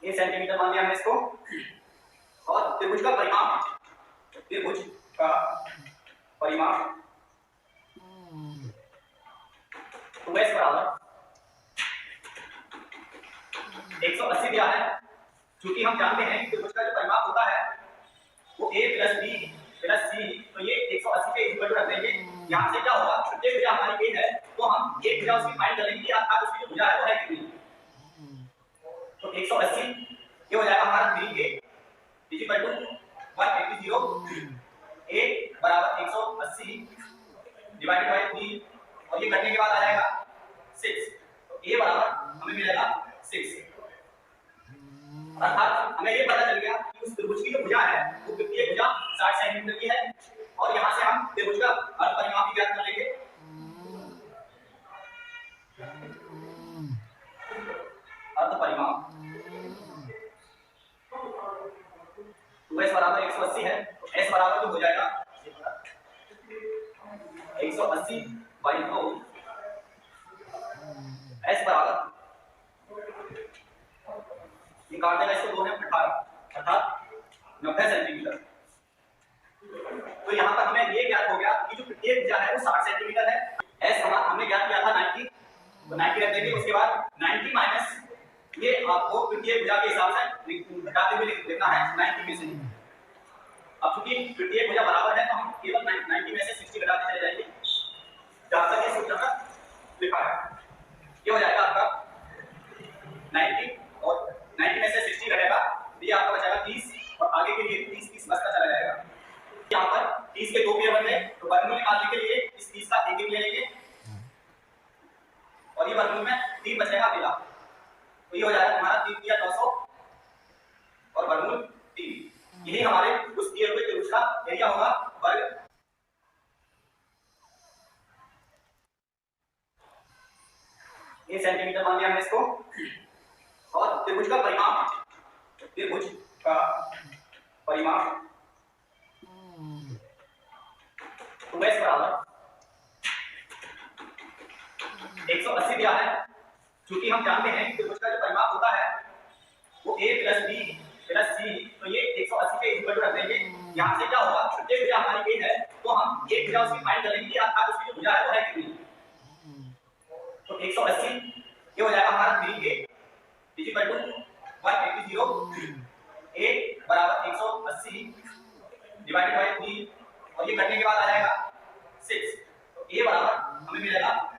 ये सेंटीमीटर मान लिया हमने इसको। और त्रिभुज का परिमाप, त्रिभुज का परिमाप 2s बराबर 180 दिया है। चूंकि हम जानते हैं कि त्रिभुज का जो परिमाप होता है वो a plus b plus c, तो ये 180 के इक्वल रख देंगे। यहाँ से क्या होगा, प्रत्येक भुजा हमारी a है तो हम एक भुजा उसकी फाइंड कर लेंगे अर्थात उसकी जो भुजा है वो है कितनी। तो 180 ये हो जाएगा हमारा 3a इक्वल टू 180 a बराबर 180 डिवाइडेड बाय 3 और ये करने के बाद आ जाएगा 6। तो a बराबर हमें मिलेगा 6। अर्थात हमें ये पता चल गया कि उस त्रिभुज की जो भुजा है वो प्रत्येक भुजा 60 सेंटीमीटर की है। और यहाँ से हम त्रिभुज का अर्ध परिमाप भी ज्ञात कर लेंगे। अर्ध परिमाप 2s बराबर 180 है तो s बराबर जो हो जाएगा 180 बाई 2 s बराबर ये काट देगा इसको 2 में 18 अर्थात 90 सेंटीमीटर। तो यहाँ पर हमें ये ज्ञात हो गया कि जो प्रत्येक भुजा है वो 60 सेंटीमीटर है। s हमने ज्ञात किया था 90, तो 90 रख देंगे। उसके बाद 90 माइनस ये आपको प्रत्येक भुजा के हिसाब से घटाते हुए लिखना है 90 में से। अब चूंकि प्रत्येक भुजा बराबर है तो हम केवल 90 में से 60 घटाते चले जाएंगे जहां तक ये सूत्र तक लिखा है। ये हो जाएगा आपका 90 और 90 में से 60 घटेगा तो ये आपका बचेगा 30 और आगे के लिए 30 30 बचता चला जाएगा। यहाँ पर 30 के 2 पेयर बन गए तो वर्गमूल निकालने के लिए इस 30 का एक ले लेंगे और ये वर्गमूल में 3 बचेगा अकेला। तो ये हो जाएगा हमारा 3 दिया 900 और वर्गमूल 3। यही हमारे उस दिए हुए त्रिभुज का एरिया होगा वर्ग। ये सेंटीमीटर मान लिया हमने इसको। और त्रिभुज का परिमाप, त्रिभुज का परिमाप 2s बराबर 180 दिया है। चूंकि हम जानते हैं कि त्रिभुज का जो परिमाप होता है वो a plus b plus c, तो ये 180 के इक्वल रख देंगे। यहाँ से क्या होगा, प्रत्येक भुजा हमारी a है तो हम एक भुजा उसकी फाइंड कर लेंगे अर्थात उसकी जो भुजा है वो है कितनी। तो 180 ये हो जाएगा हमारा 3a इक्वल टू 180 a बराबर 180 डिवाइडेड बाय 3 और ये करने के बाद आ जाएगा 6। तो a बराबर हमें मिलेगा